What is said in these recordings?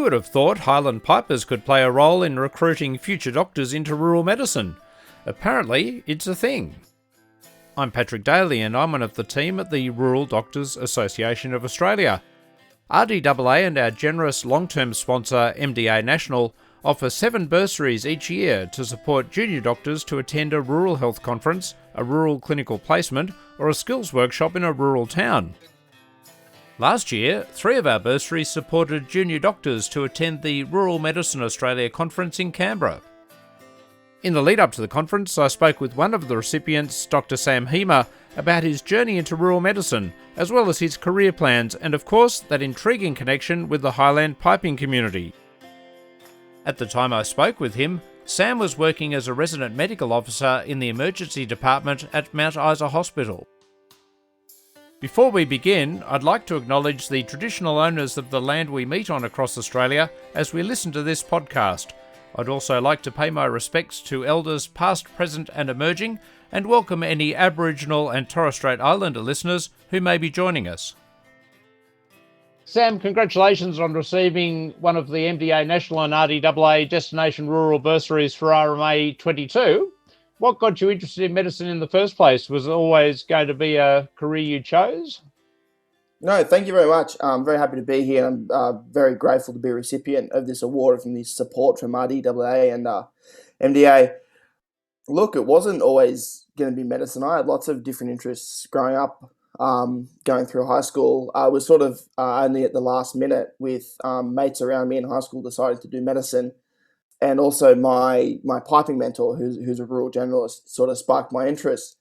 Who would have thought Highland Pipers could play a role in recruiting future doctors into rural medicine? Apparently, it's a thing. I'm Patrick Daly and I'm one of the team at the Rural Doctors Association of Australia. RDAA and our generous long-term sponsor MDA National offer 7 bursaries each year to support junior doctors to attend a rural health conference, a rural clinical placement, or a skills workshop in a rural town. Last year, 3 of our bursaries supported junior doctors to attend the Rural Medicine Australia conference in Canberra. In the lead-up to the conference, I spoke with one of the recipients, Dr. Sam Hemer, about his journey into rural medicine, as well as his career plans and, of course, that intriguing connection with the Highland piping community. At the time I spoke with him, Sam was working as a resident medical officer in the emergency department at Mount Isa Hospital. Before we begin, I'd like to acknowledge the traditional owners of the land we meet on across Australia as we listen to this podcast. I'd also like to pay my respects to elders past, present and emerging, and welcome any Aboriginal and Torres Strait Islander listeners who may be joining us. Sam, congratulations on receiving one of the MDA National and RDAA Destination Rural Bursaries for RMA 22. What got you interested in medicine in the first place? Was it always going to be a career you chose? No, thank you very much. I'm very happy to be here. I'm very grateful to be a recipient of this award from this support from RDAA and MDA. Look, it wasn't always going to be medicine. I had lots of different interests growing up. Going through high school, I was sort of only at the last minute with mates around me in high school deciding to do medicine. And also my piping mentor, who's a rural generalist, sort of sparked my interest.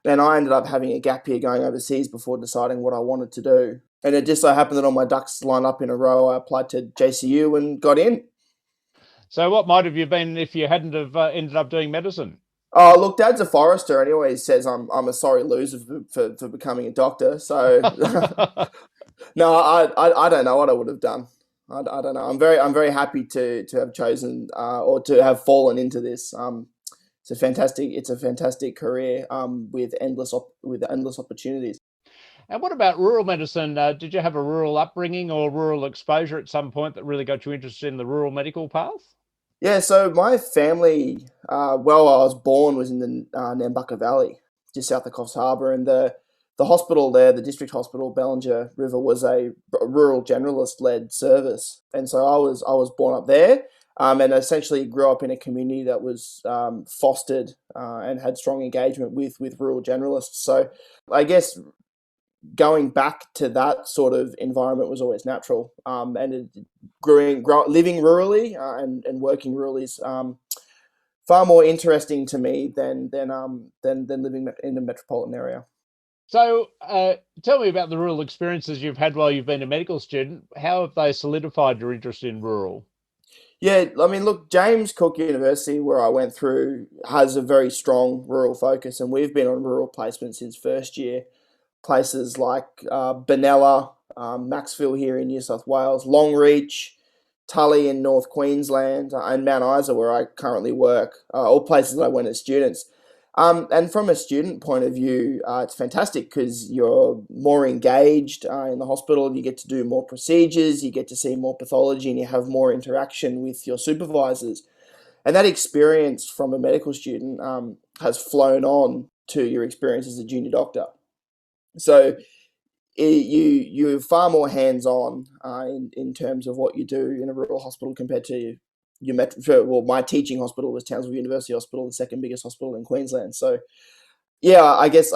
And I ended up having a gap year going overseas before deciding what I wanted to do. And it just so happened that all my ducks lined up in a row. I applied to JCU and got in. So what might have you been if you hadn't have ended up doing medicine? Oh, look, Dad's a forester and he always says I'm a sorry loser for becoming a doctor. So, no, I don't know what I would have done. I don't know. I'm very happy to have chosen or to have fallen into this. It's a fantastic career with endless opportunities. And what about rural medicine? Did you have a rural upbringing or rural exposure at some point that really got you interested in the rural medical path? Yeah, so my family, I was born was in the Nambucca Valley, just south of Coffs Harbour, and the hospital there, the district hospital, Bellinger River, was a rural generalist-led service, and so I was born up there, and essentially grew up in a community that was fostered and had strong engagement with rural generalists. So I guess going back to that sort of environment was always natural, and living rurally and working rurally is far more interesting to me than living in a metropolitan area. So tell me about the rural experiences you've had while you've been a medical student. How have they solidified your interest in rural? Yeah, I mean, look, James Cook University, where I went through, has a very strong rural focus, and we've been on rural placement since first year. Places like Benalla, Maxville here in New South Wales, Longreach, Tully in North Queensland, and Mount Isa, where I currently work, all places that I went as students. And from a student point of view, it's fantastic because you're more engaged in the hospital. You get to do more procedures, you get to see more pathology, and you have more interaction with your supervisors. And that experience from a medical student has flown on to your experience as a junior doctor. So you're far more hands-on in terms of what you do in a rural hospital compared to my teaching hospital was Townsville University Hospital, the second biggest hospital in Queensland. So, yeah, I guess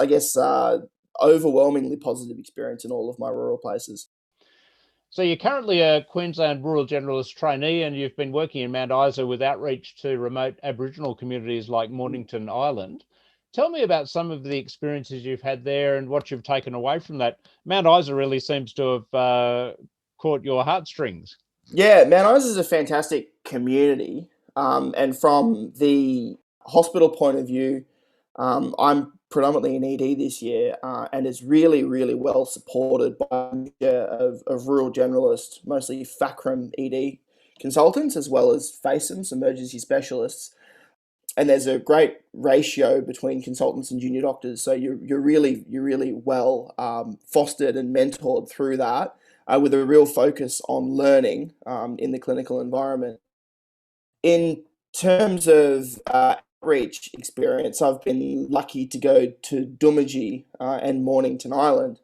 overwhelmingly positive experience in all of my rural places. So you're currently a Queensland Rural Generalist trainee, and you've been working in Mount Isa with outreach to remote Aboriginal communities like Mornington Island. Tell me about some of the experiences you've had there and what you've taken away from that. Mount Isa really seems to have caught your heartstrings. Yeah, Mount Isa is a fantastic community. And from the hospital point of view, I'm predominantly in ED this year, and it's really, really well supported by a mixture of rural generalists, mostly FACRM ED consultants, as well as FACEMs, emergency specialists. And there's a great ratio between consultants and junior doctors. So you're really well fostered and mentored through that. with a real focus on learning in the clinical environment. In terms of outreach experience, I've been lucky to go to Dumaji and Mornington Island.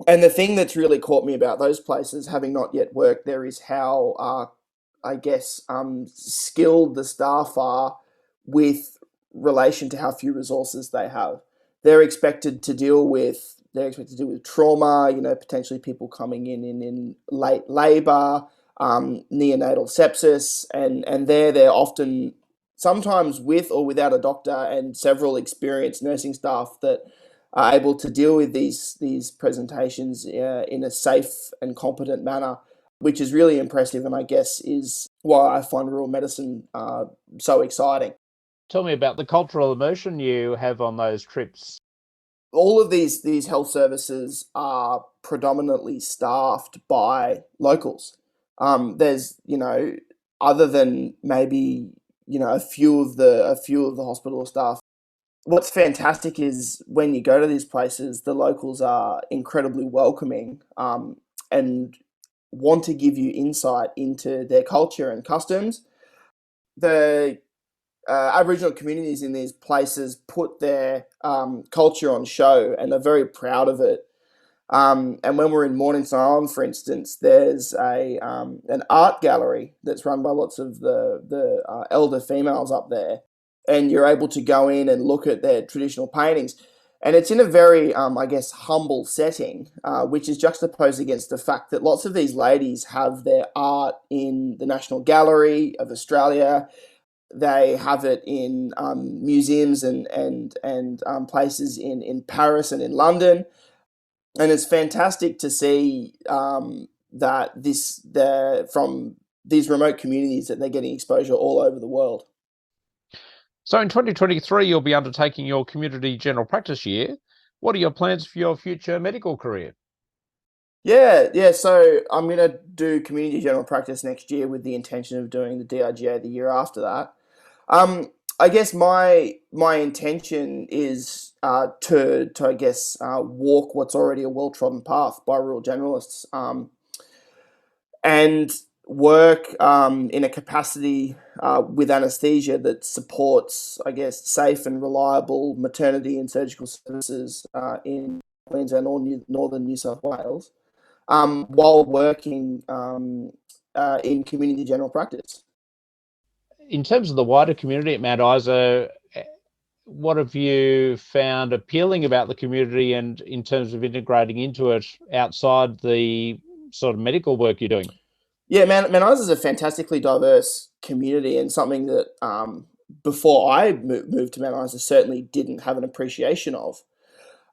And the thing that's really caught me about those places, having not yet worked there, is how, skilled the staff are with relation to how few resources they have. They're expected to deal with trauma, potentially people coming in late labour, neonatal sepsis, and they're often sometimes with or without a doctor and several experienced nursing staff that are able to deal with these presentations in a safe and competent manner, which is really impressive, and I guess is why I find rural medicine so exciting. Tell me about the cultural immersion you have on those trips. All of these health services are predominantly staffed by locals. There's other than maybe a few of the hospital staff. What's fantastic is when you go to these places, the locals are incredibly welcoming and want to give you insight into their culture and customs. The Aboriginal communities in these places put their culture on show and are very proud of it. And when we're in Mornington Island, for instance, there's an art gallery that's run by lots of the elder females up there, and you're able to go in and look at their traditional paintings. And it's in a very, humble setting, which is juxtaposed against the fact that lots of these ladies have their art in the National Gallery of Australia. They have it in museums and places in Paris and in London. And it's fantastic to see from these remote communities that they're getting exposure all over the world. So in 2023, you'll be undertaking your community general practice year. What are your plans for your future medical career? Yeah. So I'm going to do community general practice next year with the intention of doing the DRGA the year after that. I guess my intention is to walk what's already a well trodden path by rural generalists, and work in a capacity with anaesthesia that supports, safe and reliable maternity and surgical services in Queensland or northern New South Wales, while working in community general practice. In terms of the wider community at Mount Isa, what have you found appealing about the community and in terms of integrating into it outside the sort of medical work you're doing? Yeah, Mount Isa is a fantastically diverse community and something that before I moved to Mount Isa certainly didn't have an appreciation of.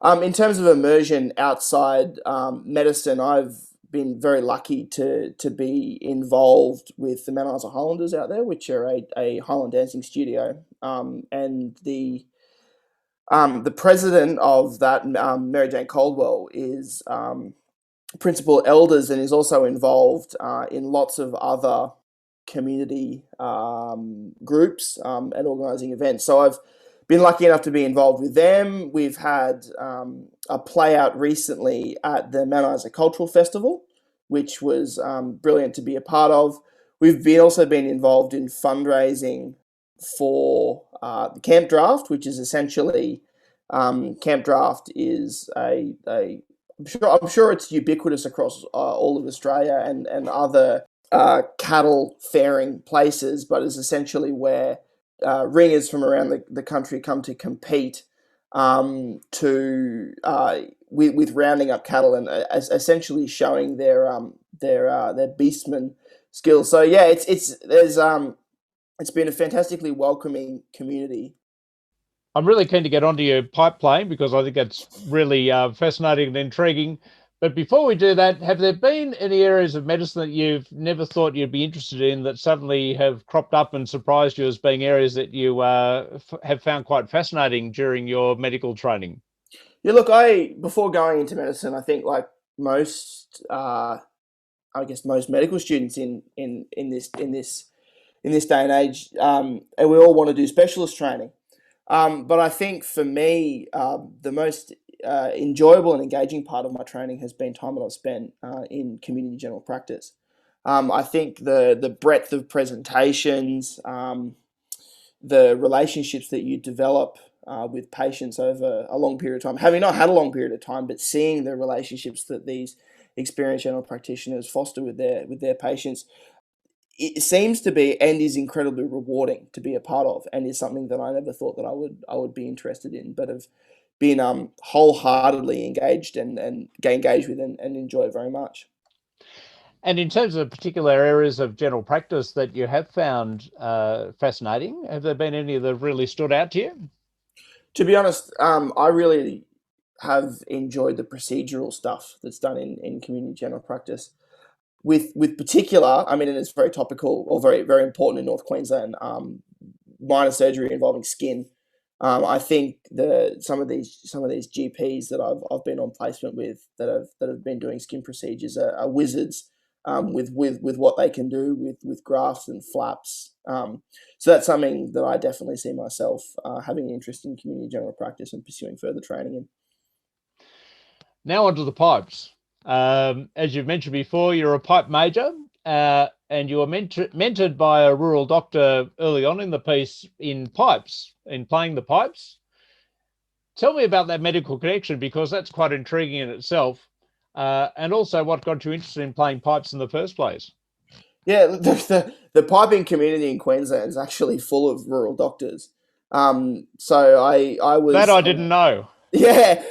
In terms of immersion outside medicine, I've been very lucky to be involved with the Mount Isa Highlanders out there, which are a Highland dancing studio, and the president of that, Mary Jane Caldwell, is principal elders and is also involved in lots of other community groups and organising events. So I've been lucky enough to be involved with them. We've had a play out recently at the Mount Isa Cultural Festival, which was brilliant to be a part of. We've also been involved in fundraising for the Camp Draft, which is essentially Camp Draft is I'm sure it's ubiquitous across all of Australia and other cattle fairing places, but is essentially where ringers from around the country come to compete with rounding up cattle and essentially showing their beastman skills. So yeah, it's been a fantastically welcoming community. I'm really keen to get onto your pipe playing because I think it's really fascinating and intriguing. But before we do that, have there been any areas of medicine that you've never thought you'd be interested in that suddenly have cropped up and surprised you as being areas that you have found quite fascinating during your medical training? Yeah, look, before going into medicine, I think like most, most medical students in this day and age, and we all want to do specialist training. But I think for me, the most enjoyable and engaging part of my training has been time that I've spent in community general practice. I think the breadth of presentations, the relationships that you develop with patients over a long period of time, having not had a long period of time, but seeing the relationships that these experienced general practitioners foster with their patients, it seems to be and is incredibly rewarding to be a part of, and is something that I never thought that I would be interested in, but have been wholeheartedly engaged and get engaged with and enjoy very much. And in terms of particular areas of general practice that you have found fascinating, have there been any that really stood out to you? To be honest, I really have enjoyed the procedural stuff that's done in community general practice. With particular, I mean, and it's very topical or very important in North Queensland. Minor surgery involving skin. I think some of these GPs that I've been on placement with that have been doing skin procedures are wizards with what they can do with grafts and flaps. So that's something that I definitely see myself having an interest in community general practice and pursuing further training in. Now onto the pipes. As you've mentioned before, you're a pipe major, and you were mentored by a rural doctor early on in the piece in pipes, in playing the pipes. Tell me about that medical connection, because that's quite intriguing in itself, and also what got you interested in playing pipes in the first place. Yeah, the piping community in Queensland is actually full of rural doctors. So I That was I didn't know. yeah.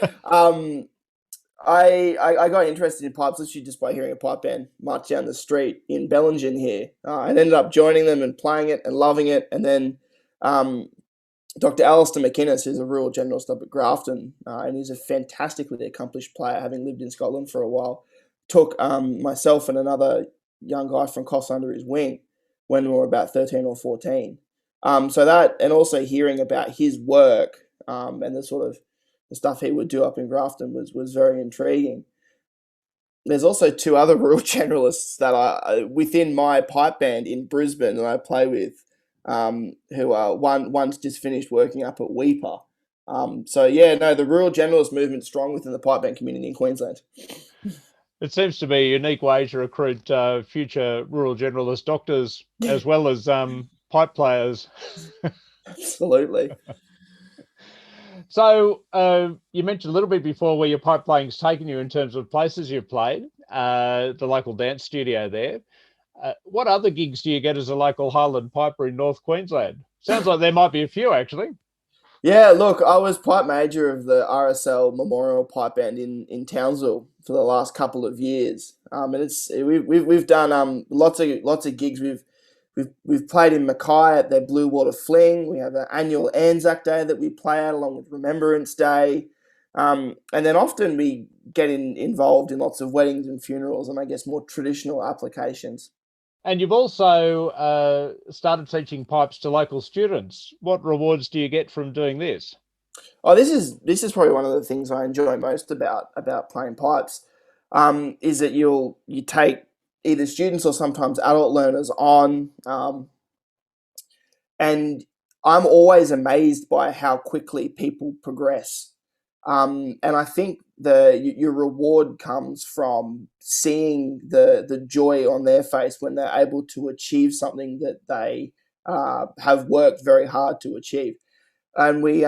I got interested in pipes literally just by hearing a pipe band march down the street in Bellingen here, and ended up joining them and playing it and loving it. And then um, Dr. Alistair McInnes, who's a rural generalist up at Grafton, and he's a fantastically accomplished player, having lived in Scotland for a while, took myself and another young guy from Coss under his wing when we were about 13 or 14. So that, and also hearing about his work and the sort of the stuff he would do up in Grafton was very intriguing. There's also two other rural generalists that are within my pipe band in Brisbane that I play with, who are one's just finished working up at Weeper. So yeah, no, the rural generalist movement's strong within the pipe band community in Queensland. It seems to be a unique way to recruit future rural generalist doctors as well as pipe players. Absolutely. So you mentioned a little bit before where your pipe playing's taken you in terms of places you've played, the local dance studio there. What other gigs do you get as a local Highland piper in North Queensland? Sounds like there might be a few, actually. Yeah, look, I was pipe major of the RSL Memorial Pipe Band in Townsville for the last couple of years, and we've done lots of gigs. We've played in Mackay at their Blue Water Fling. We have an annual Anzac Day that we play at along with Remembrance Day, and then often we get involved in lots of weddings and funerals, and I guess more traditional applications. And you've also started teaching pipes to local students. What rewards do you get from doing this? Oh, this is probably one of the things I enjoy most about playing pipes, is that you take either students or sometimes adult learners on, and I'm always amazed by how quickly people progress. And I think your reward comes from seeing the joy on their face when they're able to achieve something that they have worked very hard to achieve. And we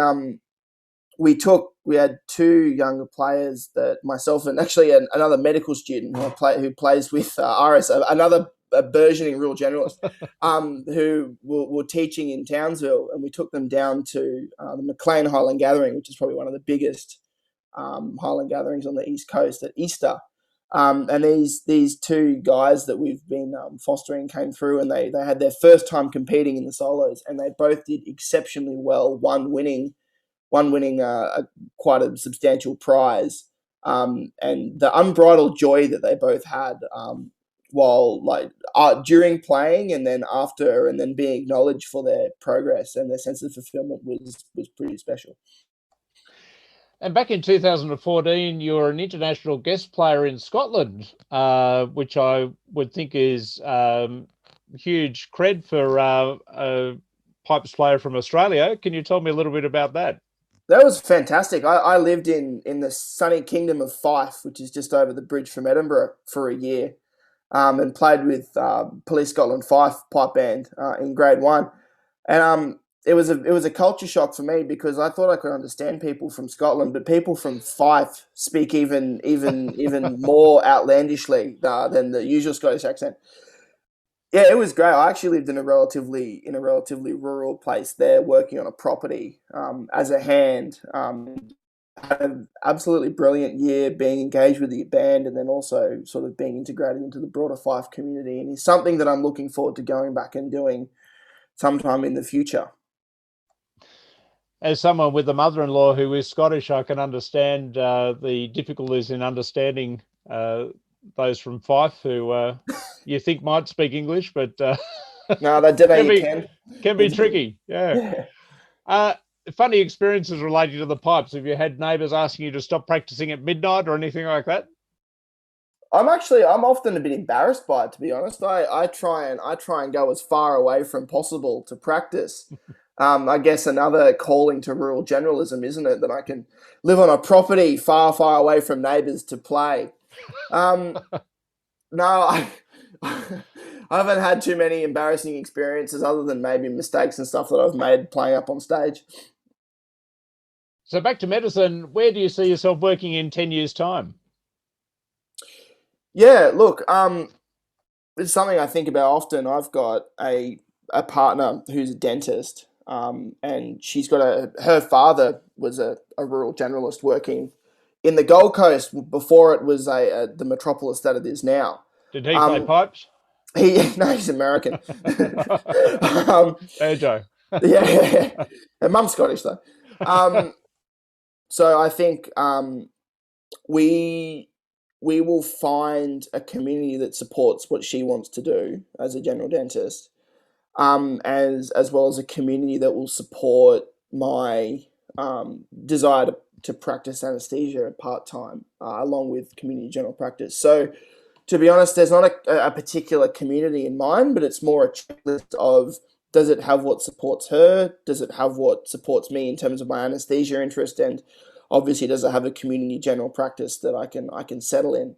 had two younger players, that myself and actually another medical student who plays with RS, another burgeoning rural generalist, who were teaching in Townsville, and we took them down to the Maclean Highland Gathering, which is probably one of the biggest Highland gatherings on the East Coast at Easter. And these two guys that we've been fostering came through, and they had their first time competing in the solos, and they both did exceptionally well. One winning quite a substantial prize, and the unbridled joy that they both had, while during playing and then after, and then being acknowledged for their progress and their sense of fulfillment was pretty special. And back in 2014, you were an international guest player in Scotland, which I would think is huge cred for a pipes player from Australia. Can you tell me a little bit about that? That was fantastic. I lived in the sunny kingdom of Fife, which is just over the bridge from Edinburgh, for a year, and played with Police Scotland Fife pipe band in grade one. And it was a culture shock for me because I thought I could understand people from Scotland, but people from Fife speak even more outlandishly than the usual Scottish accent. Yeah, it was great. I actually lived in a relatively rural place there, working on a property as a hand. Had an absolutely brilliant year being engaged with the band, and then also sort of being integrated into the broader Fife community. And it's something that I'm looking forward to going back and doing sometime in the future. As someone with a mother-in-law who is Scottish, I can understand the difficulties in understanding those from Fife who you think might speak English, but No, they did. Can be tricky. Yeah. Funny experiences relating to the pipes. Have you had neighbours asking you to stop practicing at midnight or anything like that? I'm often a bit embarrassed by it, to be honest. I try and go as far away from possible to practice. I guess another calling to rural generalism, isn't it? That I can live on a property far, far away from neighbours to play. No, I haven't had too many embarrassing experiences other than maybe mistakes and stuff that I've made playing up on stage. So back to medicine, where do you see yourself working in 10 years' time? Yeah, look, it's something I think about often. I've got a partner who's a dentist, and she's got her father was a rural generalist working in the Gold Coast before it was the metropolis that it is now. Did he play pipes? No, he's American. Hey, Joe. Yeah, and mum's Scottish though. So I think we will find a community that supports what she wants to do as a general dentist, as well as a community that will support my desire to practice anaesthesia part-time, along with community general practice. So to be honest, there's not a particular community in mind, but it's more a checklist of, does it have what supports her? Does it have what supports me in terms of my anaesthesia interest? And obviously, does it have a community general practice that I can settle in?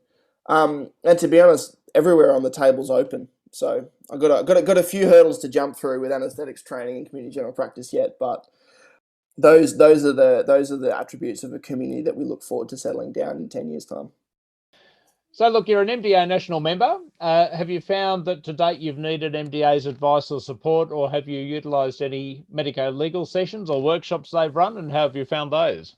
And to be honest, everywhere on the table's open. So I've got a few hurdles to jump through with anaesthetics training and community general practice yet, but those are the attributes of a community that we look forward to settling down in 10 years' time. So look, you're an MDA national member. Have you found that to date you've needed MDA's advice or support, or have you utilised any medico-legal sessions or workshops they've run, and how have you found those?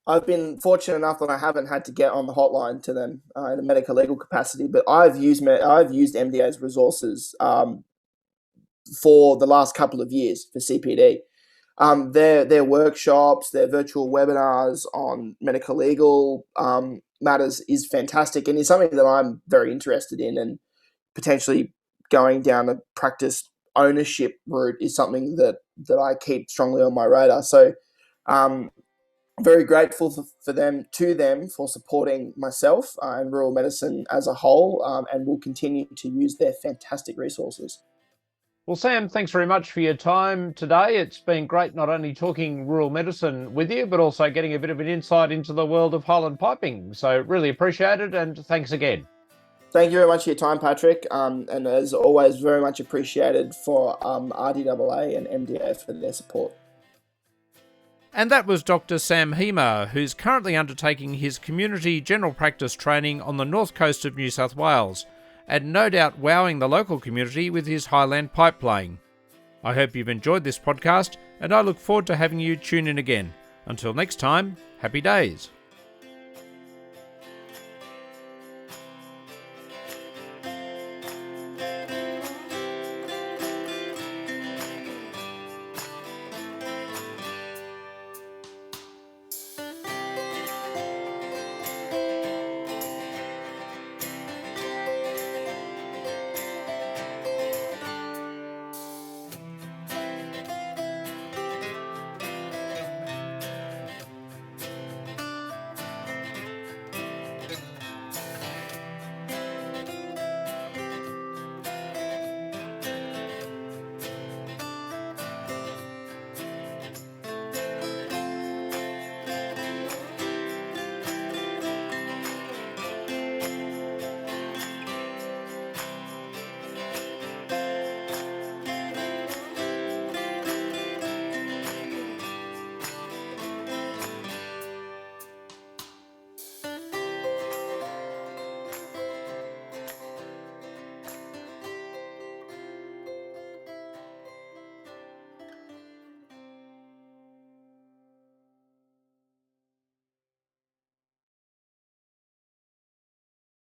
I've been fortunate enough that I haven't had to get on the hotline to them in a medical legal capacity, but I've used MDA's resources for the last couple of years for CPD. Their workshops, their virtual webinars on medical legal matters is fantastic, and is something that I'm very interested in, and potentially going down a practice ownership route is something that I keep strongly on my radar. So very grateful for them for supporting myself and rural medicine as a whole, and will continue to use their fantastic resources. Well, Sam, thanks very much for your time today. It's been great not only talking rural medicine with you, but also getting a bit of an insight into the world of Highland piping. So really appreciate it, and thanks again. Thank you very much for your time, Patrick, and as always, very much appreciated for RDAA and MDA for their support. And that was Dr. Sam Hemer, who's currently undertaking his community general practice training on the north coast of New South Wales, and no doubt wowing the local community with his Highland pipe playing. I hope you've enjoyed this podcast, and I look forward to having you tune in again. Until next time, happy days.